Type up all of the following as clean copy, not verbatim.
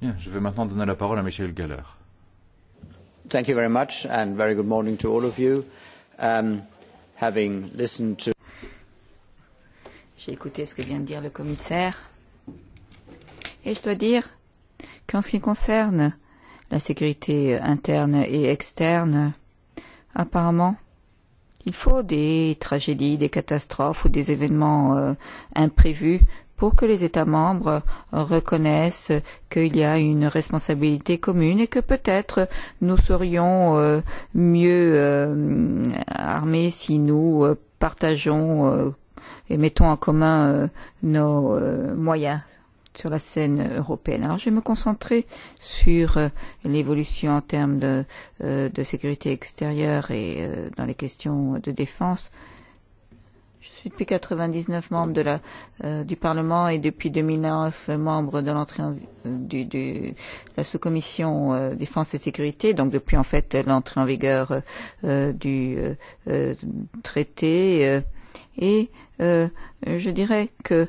Bien, je vais maintenant donner la parole à Michael Galler. Thank you very much and very good morning to all of you. Having listened to J'ai écouté ce que vient de dire le commissaire et je dois dire qu'en ce qui concerne la sécurité interne et externe, apparemment, il faut des tragédies, des catastrophes ou des événements imprévus pour que les États membres reconnaissent qu'il y a une responsabilité commune et que peut-être nous serions mieux armés si nous partageons et mettons en commun nos moyens sur la scène européenne. Alors je vais me concentrer sur l'évolution en termes de sécurité extérieure et dans les questions de défense. Je suis depuis 99 membre du Parlement et depuis 2009 membre de la sous-commission défense et sécurité, donc depuis en fait l'entrée en vigueur du traité. Et je dirais que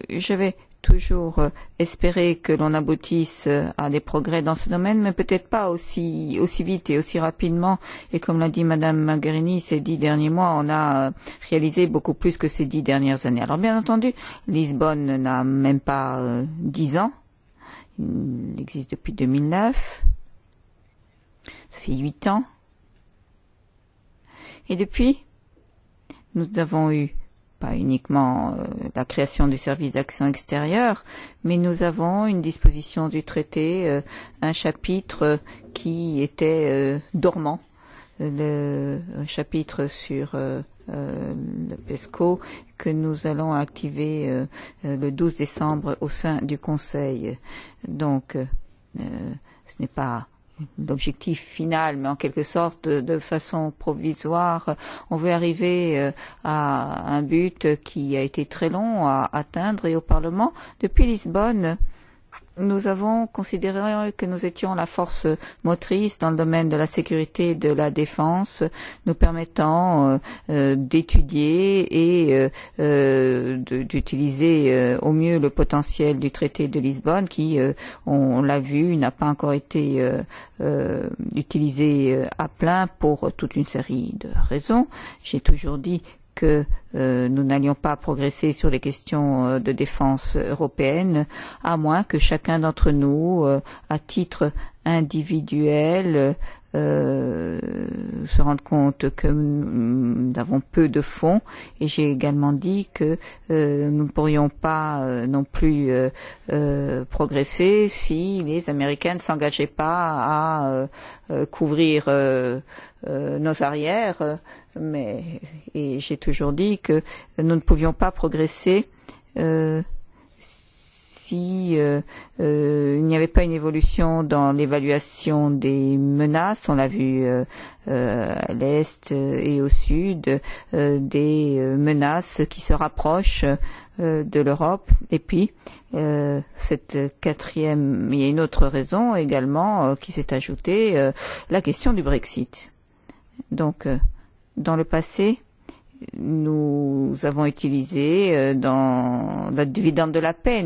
j'avais toujours espéré que l'on aboutisse à des progrès dans ce domaine, mais peut-être pas aussi vite et aussi rapidement. Et comme l'a dit Madame Mogherini, ces 10 derniers mois, on a réalisé beaucoup plus que ces 10 dernières années. Alors bien entendu, Lisbonne n'a même pas 10 ans. Il existe depuis 2009. Ça fait 8 ans. Et depuis, nous avons eu pas uniquement la création du service d'action extérieure, mais nous avons une disposition du traité, un chapitre qui était dormant, un chapitre sur le PESCO que nous allons activer le 12 décembre au sein du Conseil. Donc, ce n'est pas l'objectif final, mais en quelque sorte, de façon provisoire, on veut arriver à un but qui a été très long à atteindre. Et au Parlement, depuis Lisbonne, nous avons considéré que nous étions la force motrice dans le domaine de la sécurité et de la défense, nous permettant d'étudier et d'utiliser au mieux le potentiel du traité de Lisbonne qui, on l'a vu, n'a pas encore été utilisé à plein pour toute une série de raisons. J'ai toujours dit que nous n'allions pas progresser sur les questions de défense européenne, à moins que chacun d'entre nous, à titre individuel, se rende compte que nous avons peu de fonds. Et j'ai également dit que nous ne pourrions pas non plus progresser si les Américains ne s'engageaient pas à couvrir nos arrières. Et j'ai toujours dit que nous ne pouvions pas progresser si il n'y avait pas une évolution dans l'évaluation des menaces. On l'a vu à l'est et au sud, des menaces qui se rapprochent de l'Europe. Et puis, cette quatrième, il y a une autre raison également qui s'est ajoutée, la question du Brexit. Donc, dans le passé, nous avons utilisé dans la dividende de la paix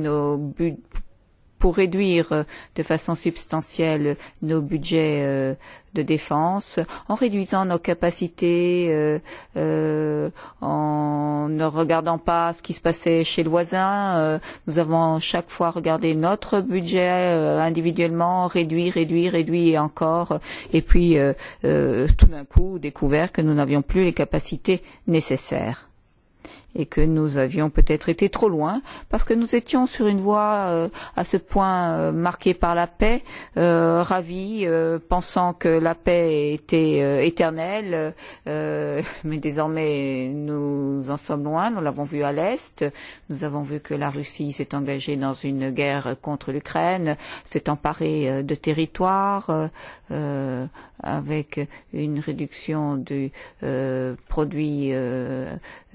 pour réduire de façon substantielle nos budgets de défense, en réduisant nos capacités, en ne regardant pas ce qui se passait chez le voisin. Nous avons chaque fois regardé notre budget individuellement, réduit et encore, et puis tout d'un coup découvert que nous n'avions plus les capacités nécessaires. Et que nous avions peut-être été trop loin, parce que nous étions sur une voie à ce point marquée par la paix, ravis, pensant que la paix était éternelle, mais désormais nous en sommes loin. Nous l'avons vu à l'Est, nous avons vu que la Russie s'est engagée dans une guerre contre l'Ukraine, s'est emparée de territoires avec une réduction du produit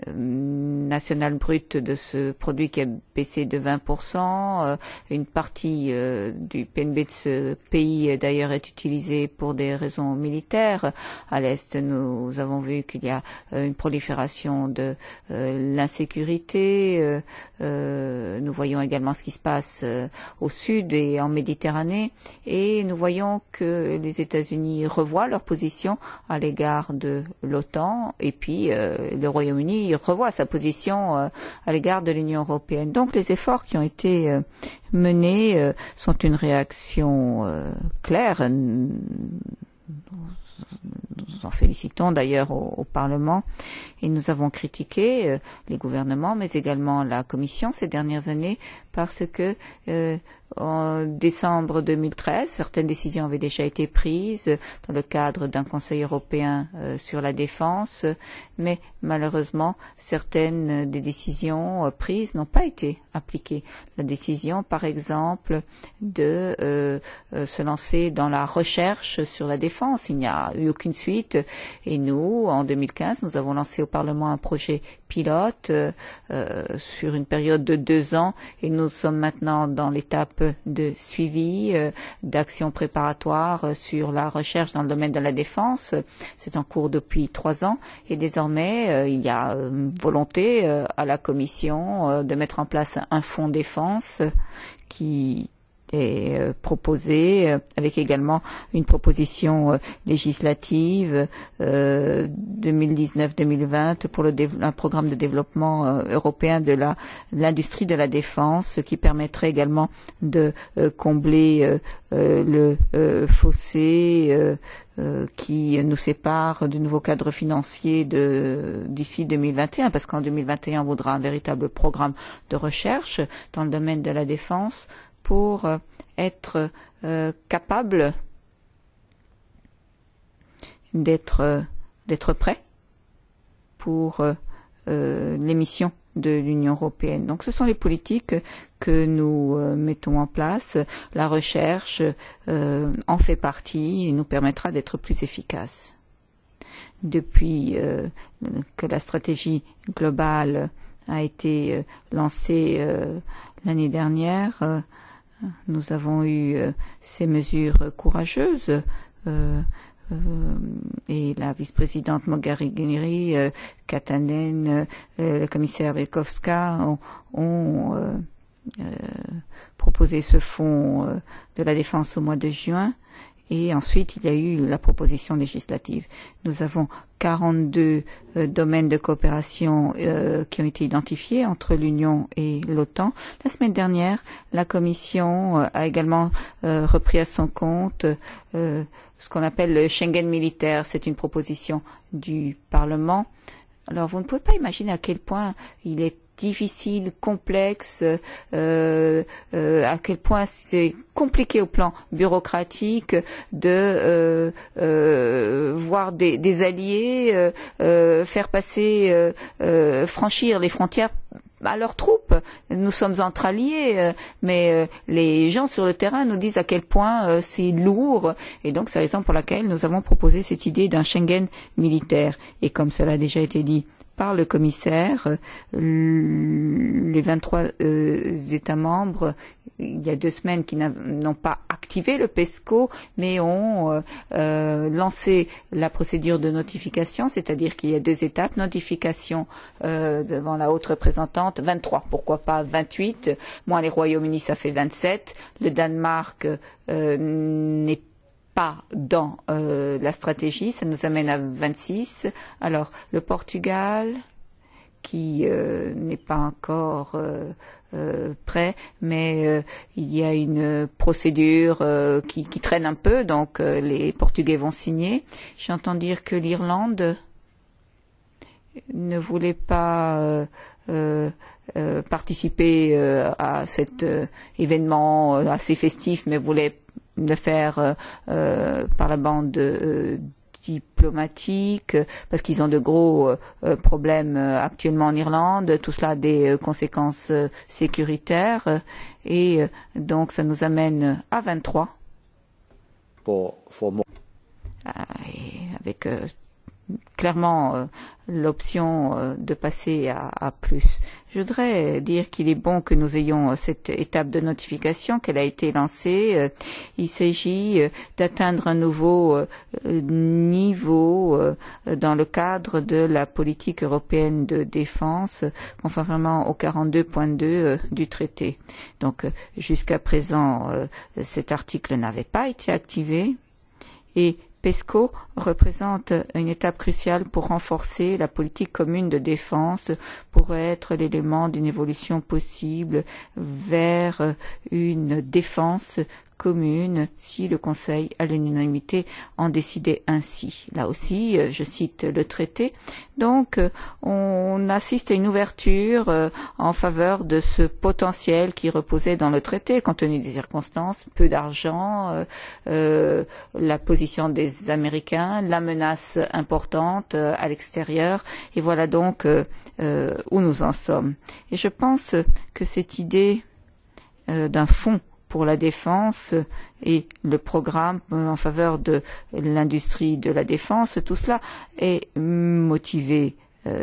national brut de ce produit qui a baissé de 20%. Une partie du PNB de ce pays d'ailleurs est utilisée pour des raisons militaires. À l'Est, nous avons vu qu'il y a une prolifération de l'insécurité. Nous voyons également ce qui se passe au Sud et en Méditerranée. Et nous voyons que les États-Unis revoient leur position à l'égard de l'OTAN. Et puis le Royaume-Uni revoit sa position à l'égard de l'Union européenne. Donc les efforts qui ont été menés sont une réaction claire. Nous en félicitons d'ailleurs au Parlement et nous avons critiqué les gouvernements mais également la Commission ces dernières années parce que en décembre 2013, certaines décisions avaient déjà été prises dans le cadre d'un Conseil européen sur la défense, mais malheureusement, certaines des décisions prises n'ont pas été appliquées. La décision, par exemple, de se lancer dans la recherche sur la défense, il n'y a eu aucune suite. Et nous, en 2015, nous avons lancé au Parlement un projet pilote sur une période de 2 ans et nous sommes maintenant dans l'étape de suivi, d'action préparatoire sur la recherche dans le domaine de la défense. C'est en cours depuis 3 ans et désormais il y a volonté à la Commission de mettre en place un fonds défense qui est proposé avec également une proposition législative 2019-2020 pour un programme de développement européen de l'industrie de la défense, ce qui permettrait également de combler le fossé qui nous sépare du nouveau cadre financier d'ici 2021, parce qu'en 2021 on voudra un véritable programme de recherche dans le domaine de la défense pour être capable d'être prêt pour les missions de l'Union européenne. Donc ce sont les politiques que nous mettons en place. La recherche en fait partie et nous permettra d'être plus efficaces. Depuis que la stratégie globale a été lancée l'année dernière, nous avons eu ces mesures courageuses et la vice-présidente Mogherini, Katainen, le commissaire Bekowska ont proposé ce fonds de la défense au mois de juin. Et ensuite, il y a eu la proposition législative. Nous avons 42 domaines de coopération qui ont été identifiés entre l'Union et l'OTAN. La semaine dernière, la Commission a également repris à son compte ce qu'on appelle le Schengen militaire. C'est une proposition du Parlement. Alors, vous ne pouvez pas imaginer à quel point il est difficile, complexe, à quel point c'est compliqué au plan bureaucratique de voir des alliés faire passer, franchir les frontières à leurs troupes. Nous sommes entre alliés, mais les gens sur le terrain nous disent à quel point c'est lourd. Et donc, c'est la raison pour laquelle nous avons proposé cette idée d'un Schengen militaire. Et comme cela a déjà été dit par le commissaire, les 23 États membres, il y a 2 semaines, qui n'ont pas activé le PESCO, mais ont lancé la procédure de notification, c'est-à-dire qu'il y a 2 étapes, notification devant la haute représentante, 23, pourquoi pas 28, moins les Royaumes-Unis, ça fait 27, le Danemark n'est pas dans la stratégie, ça nous amène à 26. Alors, le Portugal, qui n'est pas encore prêt, mais il y a une procédure qui traîne un peu, donc les Portugais vont signer. J'entends dire que l'Irlande ne voulait pas participer à cet événement assez festif, mais voulait le faire par la bande diplomatique, parce qu'ils ont de gros problèmes actuellement en Irlande. Tout cela a des conséquences sécuritaires. Et donc, ça nous amène à 23. avec clairement l'option de passer à plus. Je voudrais dire qu'il est bon que nous ayons cette étape de notification, qu'elle a été lancée. Il s'agit d'atteindre un nouveau niveau dans le cadre de la politique européenne de défense, conformément au 42.2 du traité. Donc, jusqu'à présent, cet article n'avait pas été activé et PESCO représente une étape cruciale pour renforcer la politique commune de défense, pour être l'élément d'une évolution possible vers une défense commune si le Conseil à l'unanimité en décidait ainsi. Là aussi, je cite le traité. Donc, on assiste à une ouverture en faveur de ce potentiel qui reposait dans le traité, compte tenu des circonstances, peu d'argent, la position des Américains, la menace importante à l'extérieur, et voilà donc où nous en sommes. Et je pense que cette idée d'un fonds pour la défense et le programme en faveur de l'industrie de la défense, tout cela est motivé,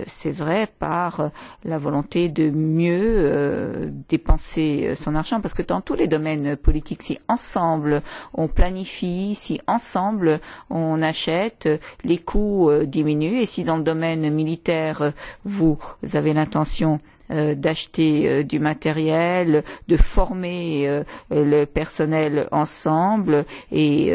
c'est vrai, par la volonté de mieux dépenser son argent, parce que dans tous les domaines politiques, si ensemble on planifie, si ensemble on achète, les coûts diminuent, et si dans le domaine militaire, vous avez l'intention d'acheter du matériel, de former le personnel ensemble et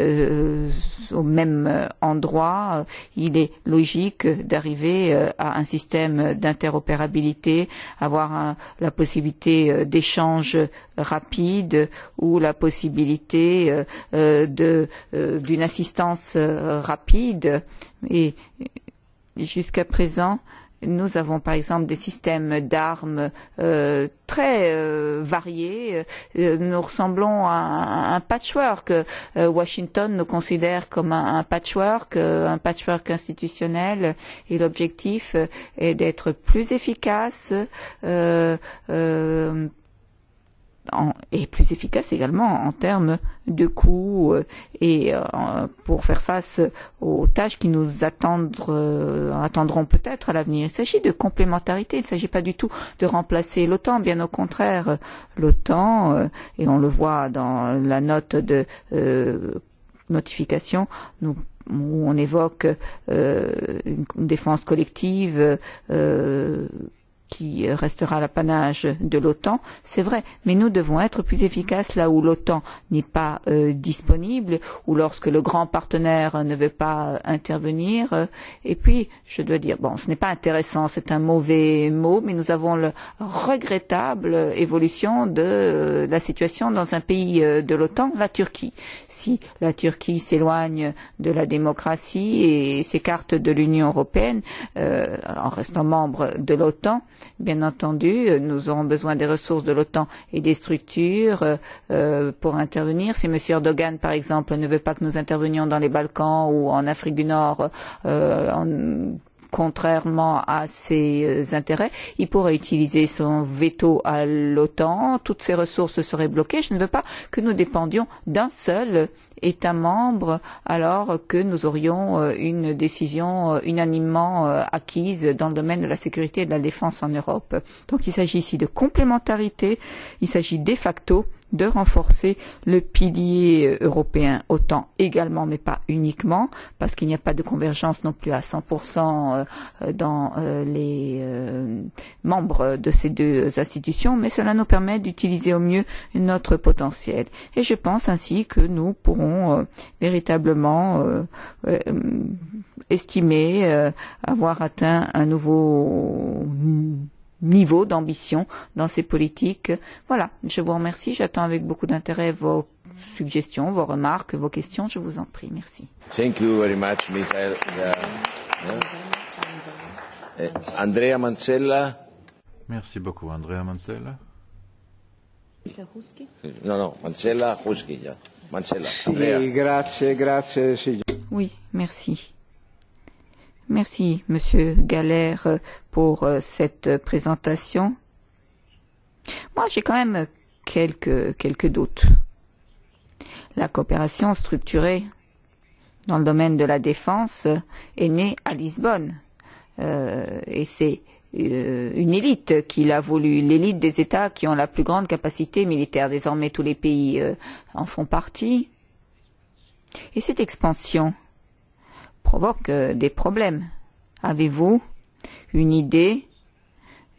au même endroit, il est logique d'arriver à un système d'interopérabilité, avoir la possibilité d'échange rapide ou la possibilité d'une assistance rapide. Et jusqu'à présent, nous avons par exemple des systèmes d'armes très variés. Nous ressemblons à un patchwork. Washington nous considère comme un patchwork institutionnel, et l'objectif est d'être plus efficace et plus efficace également en termes de coûts et pour faire face aux tâches qui nous attendront peut-être à l'avenir. Il s'agit de complémentarité, il ne s'agit pas du tout de remplacer l'OTAN, bien au contraire. L'OTAN, et on le voit dans la note de notification, où on évoque une défense collective qui restera l'apanage de l'OTAN, c'est vrai, mais nous devons être plus efficaces là où l'OTAN n'est pas disponible, ou lorsque le grand partenaire ne veut pas intervenir. Et puis, je dois dire, bon, ce n'est pas intéressant, c'est un mauvais mot, mais nous avons la regrettable évolution de la situation dans un pays de l'OTAN, la Turquie. Si la Turquie s'éloigne de la démocratie et s'écarte de l'Union européenne, en restant membre de l'OTAN, bien entendu, nous aurons besoin des ressources de l'OTAN et des structures pour intervenir. Si M. Erdogan, par exemple, ne veut pas que nous intervenions dans les Balkans ou en Afrique du Nord, contrairement à ses intérêts, il pourrait utiliser son veto à l'OTAN, toutes ces ressources seraient bloquées. Je ne veux pas que nous dépendions d'un seul État membre alors que nous aurions une décision unanimement acquise dans le domaine de la sécurité et de la défense en Europe. Donc il s'agit ici de complémentarité, il s'agit de facto de renforcer le pilier européen OTAN également, mais pas uniquement, parce qu'il n'y a pas de convergence non plus à 100% dans les membres de ces deux institutions, mais cela nous permet d'utiliser au mieux notre potentiel. Et je pense ainsi que nous pourrons véritablement estimer avoir atteint un nouveau niveau d'ambition dans ces politiques. Voilà, je vous remercie. J'attends avec beaucoup d'intérêt vos suggestions, vos remarques, vos questions. Je vous en prie. Merci. Thank you very much, Michael. Andrea Mancella. Merci beaucoup, Andrea Mancella. Non, Mancella, Husky. Mancella. Sì, grazie. Oui, merci. Merci, Monsieur Galère, pour cette présentation. Moi, j'ai quand même quelques doutes. La coopération structurée dans le domaine de la défense est né à Lisbonne. Et c'est une élite qui l'a voulu, l'élite des États qui ont la plus grande capacité militaire. Désormais, tous les pays en font partie. Et cette expansion provoque des problèmes. Avez-vous une idée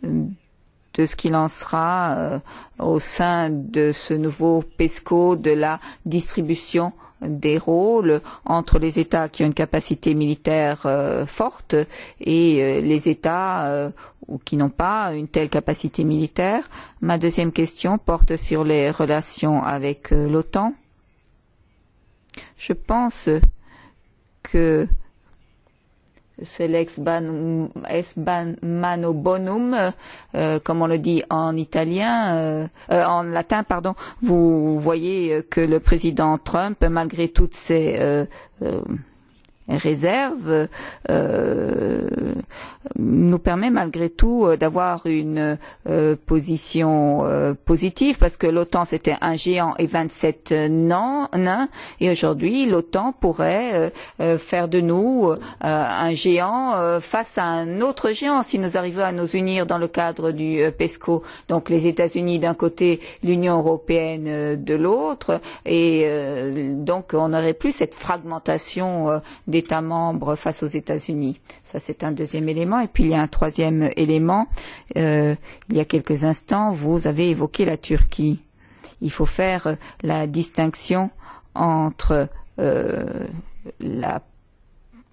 de ce qu'il en sera au sein de ce nouveau PESCO, de la distribution des rôles entre les États qui ont une capacité militaire forte et les États qui n'ont pas une telle capacité militaire? Ma deuxième question porte sur les relations avec l'OTAN. Je pense que c'est l'ex mano bonum, comme on le dit en italien, en latin, pardon. Vous voyez que le président Trump, malgré toutes ses réserve nous permet malgré tout d'avoir une position positive parce que l'OTAN c'était un géant et 27 nains et aujourd'hui l'OTAN pourrait faire de nous un géant face à un autre géant si nous arrivons à nous unir dans le cadre du PESCO. Donc les États-Unis d'un côté, l'Union européenne de l'autre et donc on n'aurait plus cette fragmentation d'États membres face aux États-Unis. Ça, c'est un deuxième élément. Et puis, il y a un troisième élément. Il y a quelques instants, vous avez évoqué la Turquie. Il faut faire la distinction entre la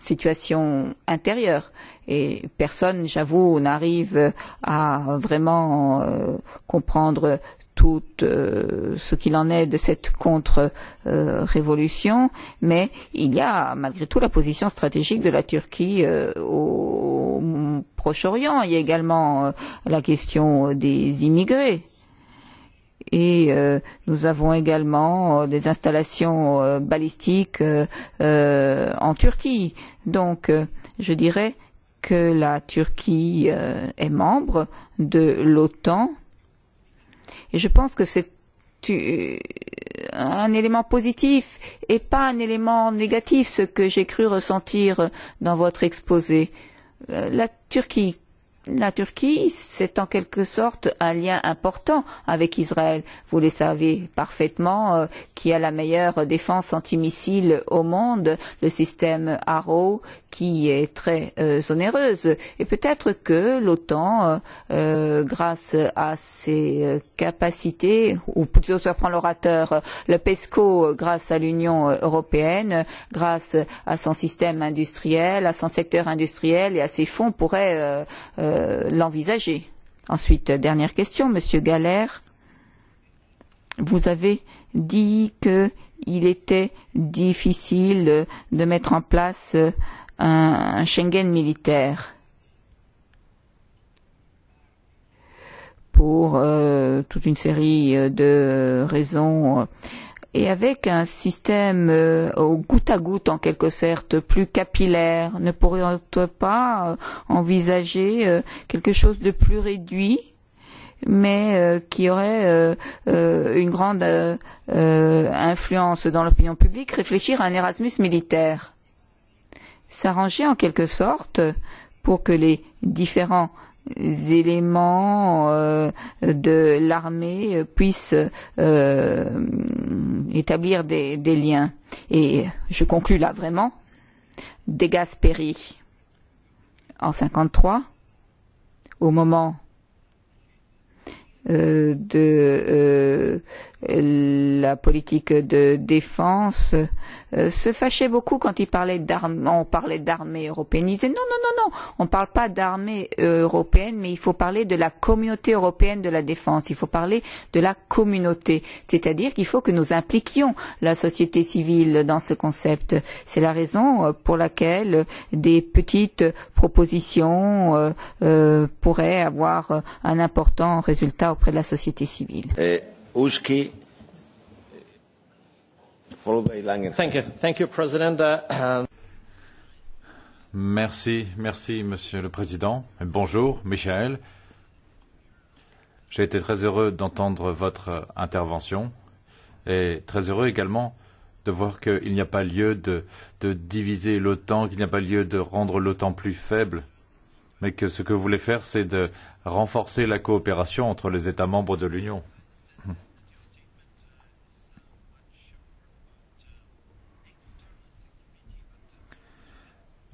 situation intérieure et personne, j'avoue, n'arrive à vraiment comprendre tout ce qu'il en est de cette contre-révolution, mais il y a malgré tout la position stratégique de la Turquie au Proche-Orient. Il y a également la question des immigrés. Et nous avons également des installations balistiques en Turquie. Donc, je dirais que la Turquie est membre de l'OTAN. Et je pense que c'est un élément positif et pas un élément négatif, ce que j'ai cru ressentir dans votre exposé. La Turquie, c'est en quelque sorte un lien important avec Israël. Vous le savez parfaitement, qui a la meilleure défense antimissile au monde, le système Arrow, qui est très onéreuse. Et peut-être que l'OTAN, grâce à ses capacités, ou plutôt je reprends l'orateur, le PESCO, grâce à l'Union européenne, grâce à son système industriel, à son secteur industriel et à ses fonds, pourrait l'envisager. Ensuite, dernière question, Monsieur Galère. Vous avez dit qu'il était difficile de mettre en place un Schengen militaire pour toute une série de raisons et avec un système au goutte à goutte en quelque sorte plus capillaire, ne pourrait-on pas envisager quelque chose de plus réduit mais qui aurait une grande influence dans l'opinion publique, réfléchir à un Erasmus militaire, s'arranger en quelque sorte pour que les différents éléments de l'armée puissent établir des liens. Et je conclus là vraiment. De Gasperi, en 1953, au moment de la politique de défense, se fâchait beaucoup quand on parlait d'armée européenne. Il disait non, on ne parle pas d'armée européenne, mais il faut parler de la communauté européenne de la défense. Il faut parler de la communauté. C'est-à-dire qu'il faut que nous impliquions la société civile dans ce concept. C'est la raison pour laquelle des petites propositions pourraient avoir un important résultat auprès de la société civile. Uski, followed by Langen. Thank you, President. Merci, Monsieur le Président. Bonjour, Michael. J'ai été très heureux d'entendre votre intervention et très heureux également de voir qu'il n'y a pas lieu de diviser l'OTAN, qu'il n'y a pas lieu de rendre l'OTAN plus faible, mais que ce que vous voulez faire, c'est de renforcer la coopération entre les États membres de l'Union.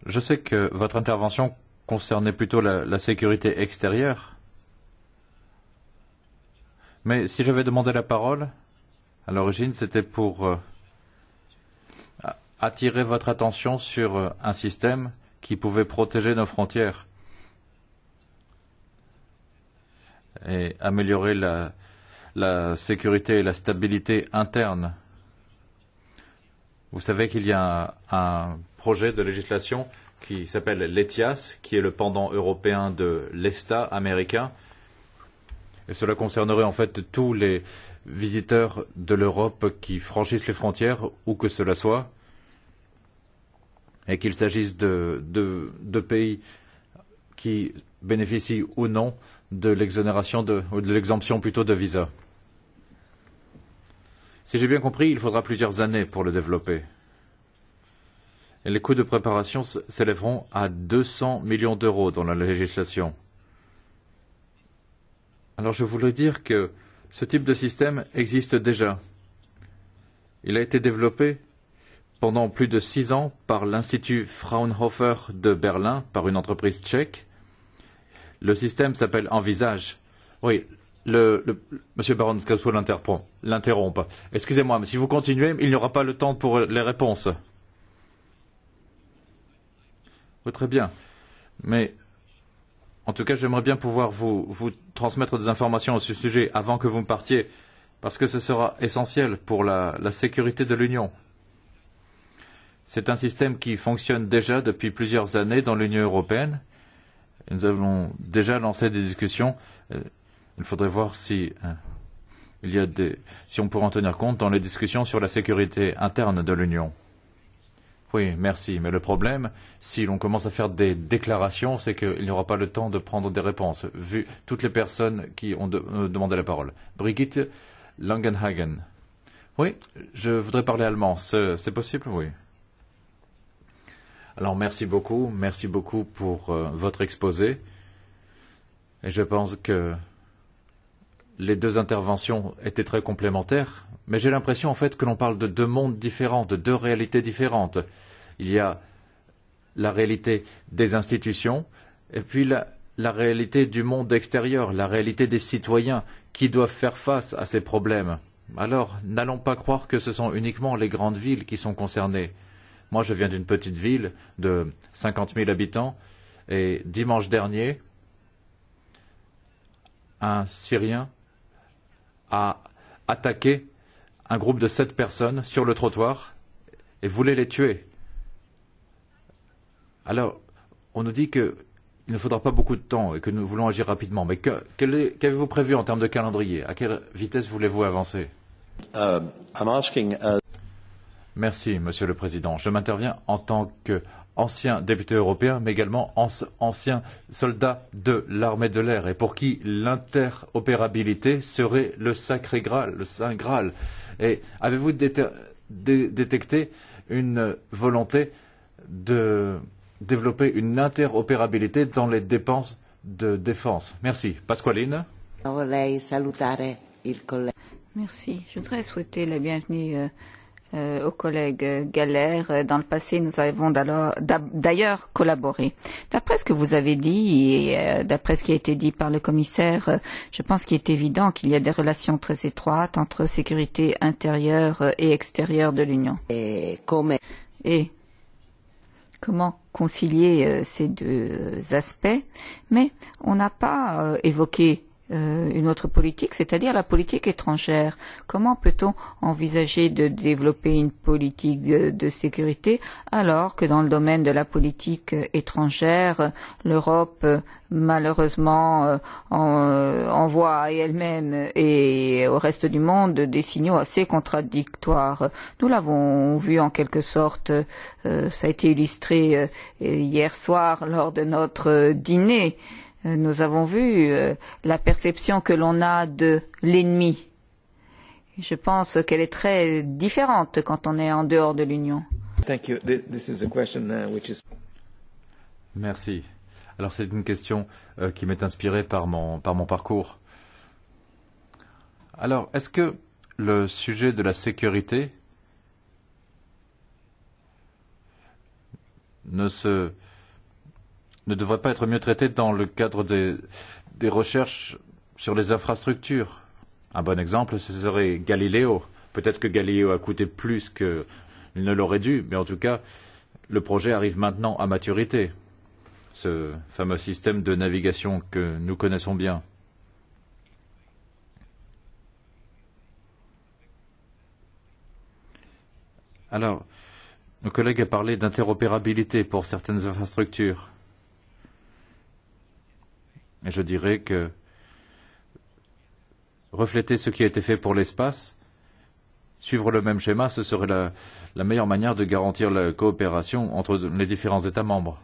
Je sais que votre intervention concernait plutôt la sécurité extérieure, mais si j'avais demandé la parole, à l'origine, c'était pour attirer votre attention sur un système qui pouvait protéger nos frontières et améliorer la sécurité et la stabilité interne. Vous savez qu'il y a un projet de législation qui s'appelle l'ETIAS, qui est le pendant européen de l'ESTA américain. Et cela concernerait en fait tous les visiteurs de l'Europe qui franchissent les frontières, où que cela soit, et qu'il s'agisse de pays qui bénéficient ou non de l'exonération ou de l'exemption plutôt de visa. Si j'ai bien compris, il faudra plusieurs années pour le développer. Et les coûts de préparation s'élèveront à 200 millions d'euros dans la législation. Alors je voulais dire que ce type de système existe déjà. Il a été développé pendant plus de 6 ans par l'Institut Fraunhofer de Berlin, par une entreprise tchèque. Le système s'appelle Envisage. Oui, Monsieur Baron Caspo l'interrompt. Excusez-moi, mais si vous continuez, il n'y aura pas le temps pour les réponses. Oui, très bien. Mais, en tout cas, j'aimerais bien pouvoir vous transmettre des informations à ce sujet avant que vous me partiez, parce que ce sera essentiel pour la sécurité de l'Union. C'est un système qui fonctionne déjà depuis plusieurs années dans l'Union européenne. Nous avons déjà lancé des discussions. Il faudrait voir si on pourrait en tenir compte dans les discussions sur la sécurité interne de l'Union. Oui, merci. Mais le problème, si l'on commence à faire des déclarations, c'est qu'il n'y aura pas le temps de prendre des réponses, vu toutes les personnes qui ont demandé la parole. Brigitte Langenhagen. Oui, je voudrais parler allemand. C'est possible? Oui. Alors, merci beaucoup pour votre exposé. Et je pense que les deux interventions étaient très complémentaires, mais j'ai l'impression en fait que l'on parle de deux mondes différents, de deux réalités différentes. Il y a la réalité des institutions et puis la réalité du monde extérieur, la réalité des citoyens qui doivent faire face à ces problèmes. Alors, n'allons pas croire que ce sont uniquement les grandes villes qui sont concernées. Moi, je viens d'une petite ville de 50 000 habitants et dimanche dernier, un Syrien a attaqué un groupe de 7 personnes sur le trottoir et voulait les tuer. Alors, on nous dit qu'il ne faudra pas beaucoup de temps et que nous voulons agir rapidement. Mais qu'avez-vous prévu en termes de calendrier? À quelle vitesse voulez-vous avancer? Merci, Monsieur le Président. Je m'interviens en tant qu'ancien député européen, mais également ancien soldat de l'armée de l'air, et pour qui l'interopérabilité serait le sacré Graal, le Saint Graal. Et avez-vous détecté une volonté de développer une interopérabilité dans les dépenses de défense? Merci. Pasqualine. Merci. Je voudrais souhaiter la bienvenue au collègue Galler. Dans le passé, nous avons d'ailleurs collaboré. D'après ce que vous avez dit et d'après ce qui a été dit par le commissaire, je pense qu'il est évident qu'il y a des relations très étroites entre sécurité intérieure et extérieure de l'Union. Et comment concilier ces deux aspects? Mais on n'a pas évoqué une autre politique, c'est-à-dire la politique étrangère. Comment peut-on envisager de développer une politique de sécurité alors que dans le domaine de la politique étrangère, l'Europe malheureusement envoie à elle-même et au reste du monde des signaux assez contradictoires. Nous l'avons vu en quelque sorte, ça a été illustré hier soir lors de notre dîner. Nous avons vu la perception que l'on a de l'ennemi. Je pense qu'elle est très différente quand on est en dehors de l'Union. Thank you. This is a question which is... Merci. Alors c'est une question qui m'est inspirée par mon parcours. Alors, est-ce que le sujet de la sécurité ne devrait pas être mieux traité dans le cadre des recherches sur les infrastructures? Un bon exemple, ce serait Galileo. Peut-être que Galileo a coûté plus qu'il ne l'aurait dû, mais en tout cas, le projet arrive maintenant à maturité. Ce fameux système de navigation que nous connaissons bien. Alors, nos collègues ont parlé d'interopérabilité pour certaines infrastructures. Et je dirais que refléter ce qui a été fait pour l'espace, suivre le même schéma, ce serait la meilleure manière de garantir la coopération entre les différents États membres.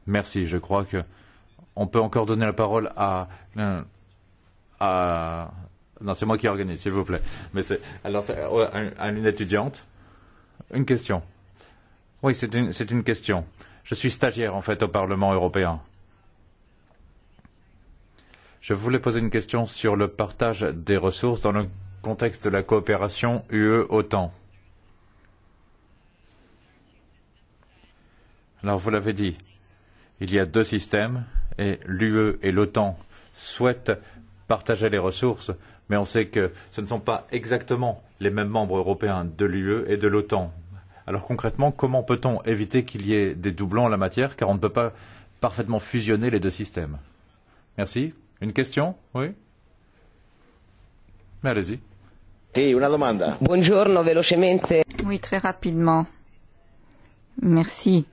Merci, je crois que on peut encore donner la parole à non, c'est moi qui organise, s'il vous plaît. Mais c'est à une étudiante. Une question. Oui, c'est une question. Je suis stagiaire, en fait, au Parlement européen. Je voulais poser une question sur le partage des ressources dans le contexte de la coopération UE-OTAN. Alors, vous l'avez dit, il y a deux systèmes et l'UE et l'OTAN souhaitent partager les ressources, mais on sait que ce ne sont pas exactement les mêmes membres européens de l'UE et de l'OTAN. Alors concrètement, comment peut-on éviter qu'il y ait des doublons en la matière, car on ne peut pas parfaitement fusionner les deux systèmes? Merci. Une question? Oui? Mais allez-y. Sì, una domanda. Buongiorno, velocemente. Oui, très rapidement. Merci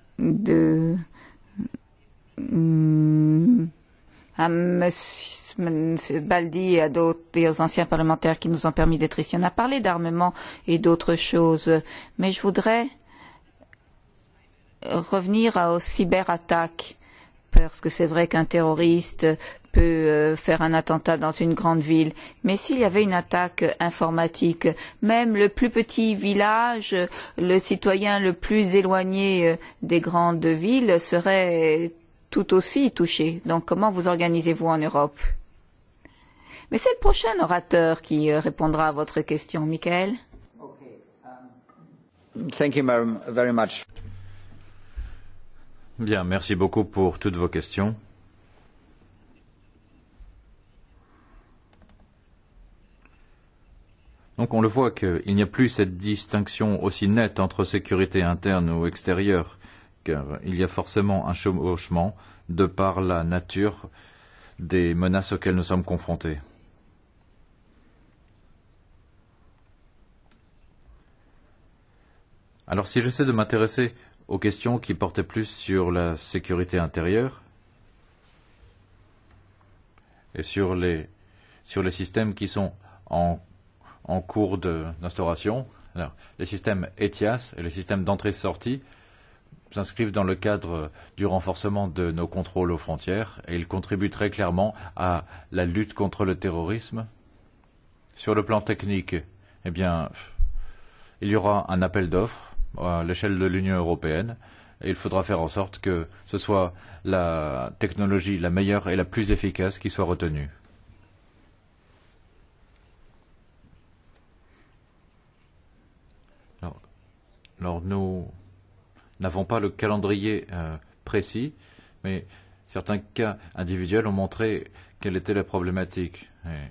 à Monsieur Baldi et à d'autres et aux anciens parlementaires qui nous ont permis d'être ici. On a parlé d'armement et d'autres choses, mais je voudrais revenir aux cyberattaques, parce que c'est vrai qu'un terroriste peut faire un attentat dans une grande ville, mais s'il y avait une attaque informatique, même le plus petit village, le citoyen le plus éloigné des grandes villes serait tout aussi touché. Donc comment vous organisez-vous en Europe? Mais c'est le prochain orateur qui répondra à votre question, Michael. Thank you very much. Bien, merci beaucoup pour toutes vos questions. Donc on le voit qu'il n'y a plus cette distinction aussi nette entre sécurité interne ou extérieure, car il y a forcément un chevauchement de par la nature des menaces auxquelles nous sommes confrontés. Alors si j'essaie de m'intéresser aux questions qui portaient plus sur la sécurité intérieure et sur les systèmes qui sont en cours d'instauration, les systèmes ETIAS et les systèmes d'entrée-sortie s'inscrivent dans le cadre du renforcement de nos contrôles aux frontières et ils contribuent très clairement à la lutte contre le terrorisme. Sur le plan technique, eh bien, il y aura un appel d'offres à l'échelle de l'Union européenne et il faudra faire en sorte que ce soit la technologie la meilleure et la plus efficace qui soit retenue. Alors nous n'avons pas le calendrier précis, mais certains cas individuels ont montré quelle était la problématique. Et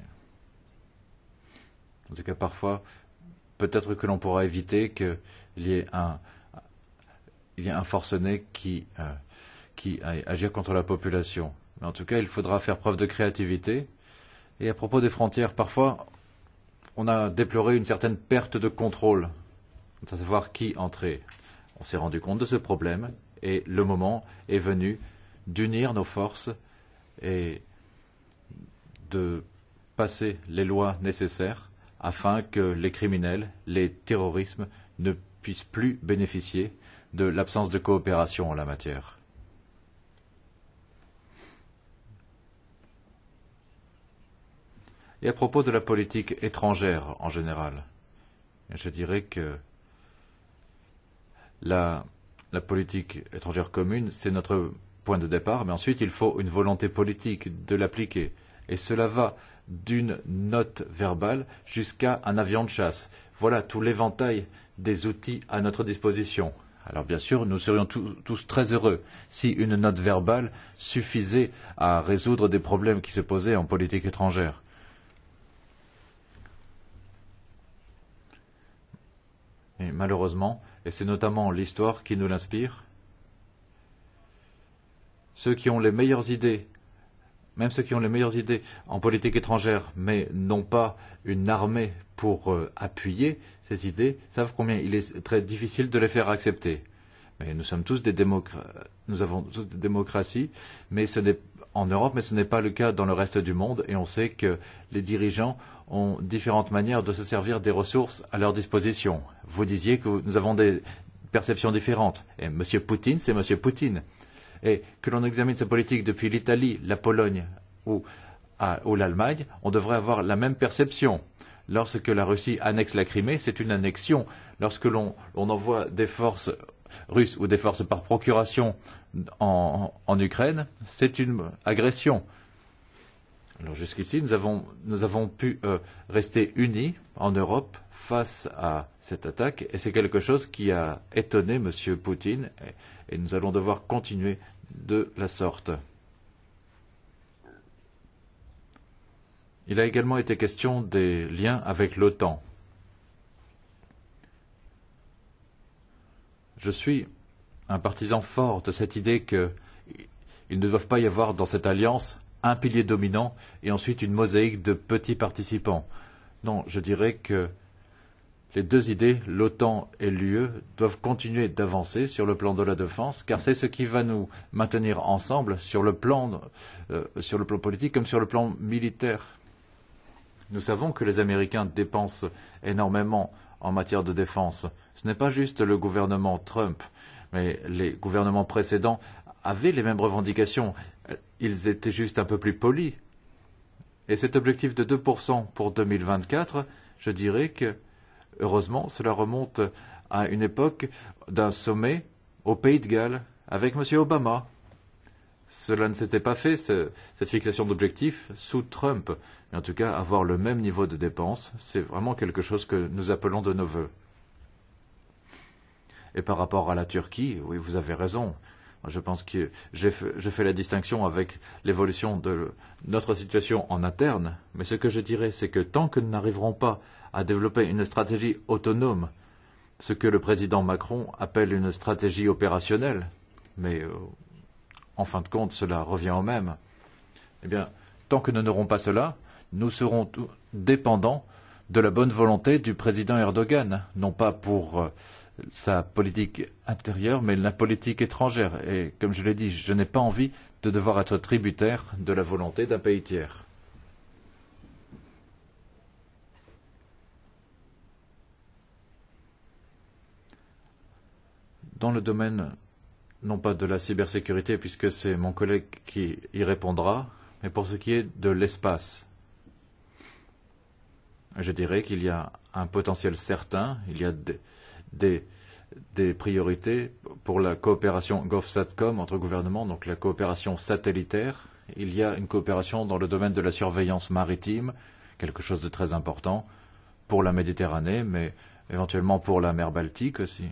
en tout cas, parfois, peut-être que l'on pourra éviter qu'il y ait un forcené qui aille agir contre la population. Mais en tout cas, il faudra faire preuve de créativité. Et à propos des frontières, parfois, on a déploré une certaine perte de contrôle, à savoir qui entrait. On s'est rendu compte de ce problème et le moment est venu d'unir nos forces et de passer les lois nécessaires afin que les criminels, les terroristes ne puissent plus bénéficier de l'absence de coopération en la matière. Et à propos de la politique étrangère en général, je dirais que la politique étrangère commune, c'est notre point de départ, mais ensuite il faut une volonté politique de l'appliquer. Et cela va d'une note verbale jusqu'à un avion de chasse. Voilà tout l'éventail des outils à notre disposition. Alors bien sûr, nous serions tous très heureux si une note verbale suffisait à résoudre des problèmes qui se posaient en politique étrangère. Et malheureusement, et c'est notamment l'histoire qui nous l'inspire, ceux qui ont les meilleures idées, même ceux qui ont les meilleures idées en politique étrangère, mais n'ont pas une armée pour appuyer ces idées, savent combien il est très difficile de les faire accepter. Mais nous sommes tous nous avons tous des démocraties, mais ce n'est en Europe, mais ce n'est pas le cas dans le reste du monde, et on sait que les dirigeants ont différentes manières de se servir des ressources à leur disposition. Vous disiez que nous avons des perceptions différentes, et M. Poutine, c'est M. Poutine. Et que l'on examine sa politique depuis l'Italie, la Pologne ou l'Allemagne, on devrait avoir la même perception. Lorsque la Russie annexe la Crimée, c'est une annexion. Lorsque l'on envoie des forces russes ou des forces par procuration en Ukraine, c'est une agression. Alors jusqu'ici, nous avons pu rester unis en Europe face à cette attaque, et c'est quelque chose qui a étonné M. Poutine, et nous allons devoir continuer de la sorte. Il a également été question des liens avec l'OTAN. Je suis un partisan fort de cette idée qu'il ne doit pas y avoir dans cette alliance un pilier dominant et ensuite une mosaïque de petits participants. Non, je dirais que les deux idées, l'OTAN et l'UE, doivent continuer d'avancer sur le plan de la défense, car c'est ce qui va nous maintenir ensemble sur le plan politique comme sur le plan militaire. Nous savons que les Américains dépensent énormément en matière de défense. Ce n'est pas juste le gouvernement Trump, mais les gouvernements précédents avaient les mêmes revendications. Ils étaient juste un peu plus polis. Et cet objectif de 2% pour 2024, je dirais que, heureusement, cela remonte à une époque d'un sommet au Pays de Galles avec M. Obama. Cela ne s'était pas fait, cette fixation d'objectifs, sous Trump. Mais en tout cas, avoir le même niveau de dépenses, c'est vraiment quelque chose que nous appelons de nos vœux. Et par rapport à la Turquie, oui, vous avez raison. Je pense que j'ai fait la distinction avec l'évolution de notre situation en interne. Mais ce que je dirais, c'est que tant que nous n'arriverons pas à développer une stratégie autonome, ce que le président Macron appelle une stratégie opérationnelle, mais en fin de compte, cela revient au même. Eh bien, tant que nous n'aurons pas cela, nous serons dépendants de la bonne volonté du président Erdogan, non pas pour sa politique intérieure, mais la politique étrangère. Et comme je l'ai dit, je n'ai pas envie de devoir être tributaire de la volonté d'un pays tiers. Dans le domaine, non pas de la cybersécurité, puisque c'est mon collègue qui y répondra, mais pour ce qui est de l'espace. Je dirais qu'il y a un potentiel certain, il y a des priorités pour la coopération GovSatcom entre gouvernements, donc la coopération satellitaire. Il y a une coopération dans le domaine de la surveillance maritime, quelque chose de très important pour la Méditerranée, mais éventuellement pour la mer Baltique aussi.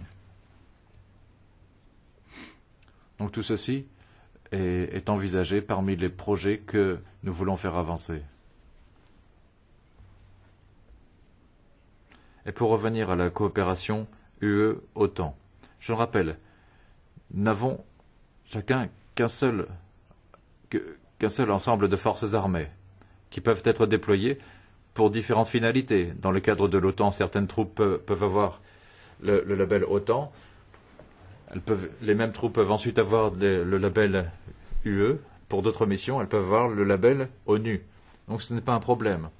Donc tout ceci est envisagé parmi les projets que nous voulons faire avancer. Et pour revenir à la coopération UE-OTAN, je le rappelle, nous n'avons chacun qu'un seul ensemble de forces armées qui peuvent être déployées pour différentes finalités. Dans le cadre de l'OTAN, certaines troupes peuvent avoir le label OTAN. Les mêmes troupes peuvent ensuite avoir le label UE. Pour d'autres missions, elles peuvent avoir le label ONU. Donc ce n'est pas un problème.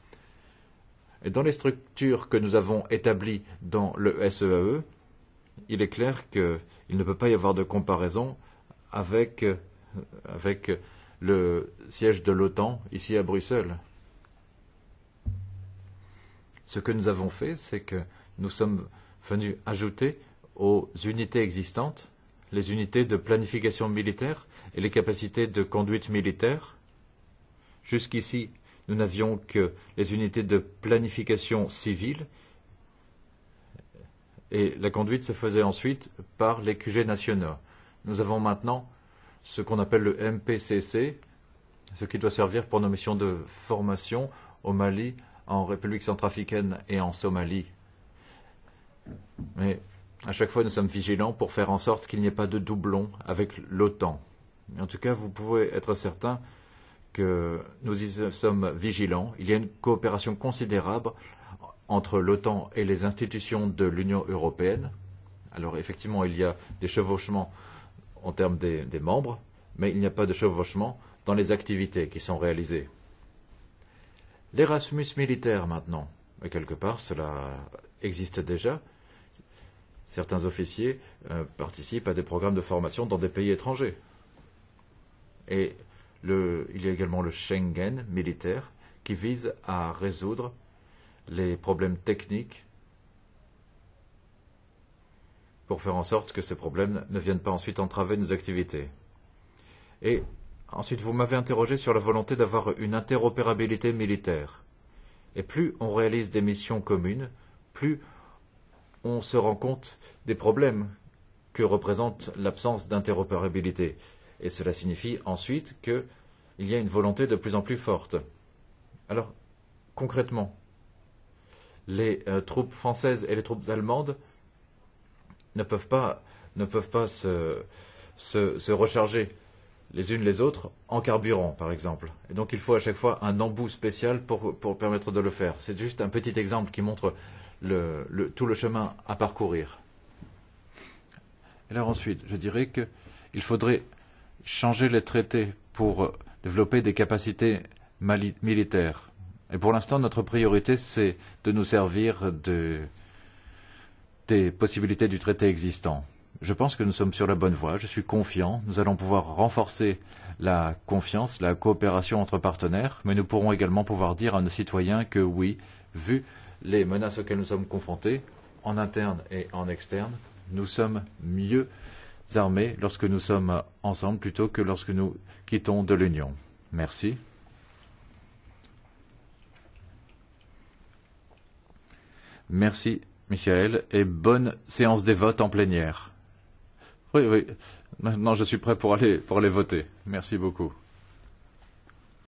Et dans les structures que nous avons établies dans le SEAE, il est clair qu'il ne peut pas y avoir de comparaison avec le siège de l'OTAN ici à Bruxelles. Ce que nous avons fait, c'est que nous sommes venus ajouter aux unités existantes les unités de planification militaire et les capacités de conduite militaire. Jusqu'ici, nous n'avions que les unités de planification civile et la conduite se faisait ensuite par les QG nationaux. Nous avons maintenant ce qu'on appelle le MPCC, ce qui doit servir pour nos missions de formation au Mali, en République centrafricaine et en Somalie. Mais à chaque fois, nous sommes vigilants pour faire en sorte qu'il n'y ait pas de doublon avec l'OTAN. En tout cas, vous pouvez être certain que nous y sommes vigilants. Il y a une coopération considérable entre l'OTAN et les institutions de l'Union européenne. Alors effectivement, il y a des chevauchements en termes des membres, mais il n'y a pas de chevauchement dans les activités qui sont réalisées. L'Erasmus militaire maintenant, et quelque part, cela existe déjà. Certains officiers participent à des programmes de formation dans des pays étrangers. Et il y a également le Schengen militaire qui vise à résoudre les problèmes techniques pour faire en sorte que ces problèmes ne viennent pas ensuite entraver nos activités. Et ensuite, vous m'avez interrogé sur la volonté d'avoir une interopérabilité militaire. Et plus on réalise des missions communes, plus on se rend compte des problèmes que représente l'absence d'interopérabilité. Et cela signifie ensuite qu'il y a une volonté de plus en plus forte. Alors, concrètement, les troupes françaises et les troupes allemandes ne peuvent pas se recharger les unes les autres en carburant, par exemple. Et donc, il faut à chaque fois un embout spécial pour permettre de le faire. C'est juste un petit exemple qui montre tout le chemin à parcourir. Et là, ensuite, je dirais qu'il faudrait changer les traités pour développer des capacités militaires. Et pour l'instant, notre priorité, c'est de nous servir des possibilités du traité existant. Je pense que nous sommes sur la bonne voie. Je suis confiant. Nous allons pouvoir renforcer la confiance, la coopération entre partenaires, mais nous pourrons également pouvoir dire à nos citoyens que oui, vu les menaces auxquelles nous sommes confrontés, en interne et en externe, nous sommes mieux armés lorsque nous sommes ensemble plutôt que lorsque nous quittons de l'Union. Merci. Merci, Michael, et bonne séance des votes en plénière. Oui. Maintenant, je suis prêt pour aller voter. Merci beaucoup.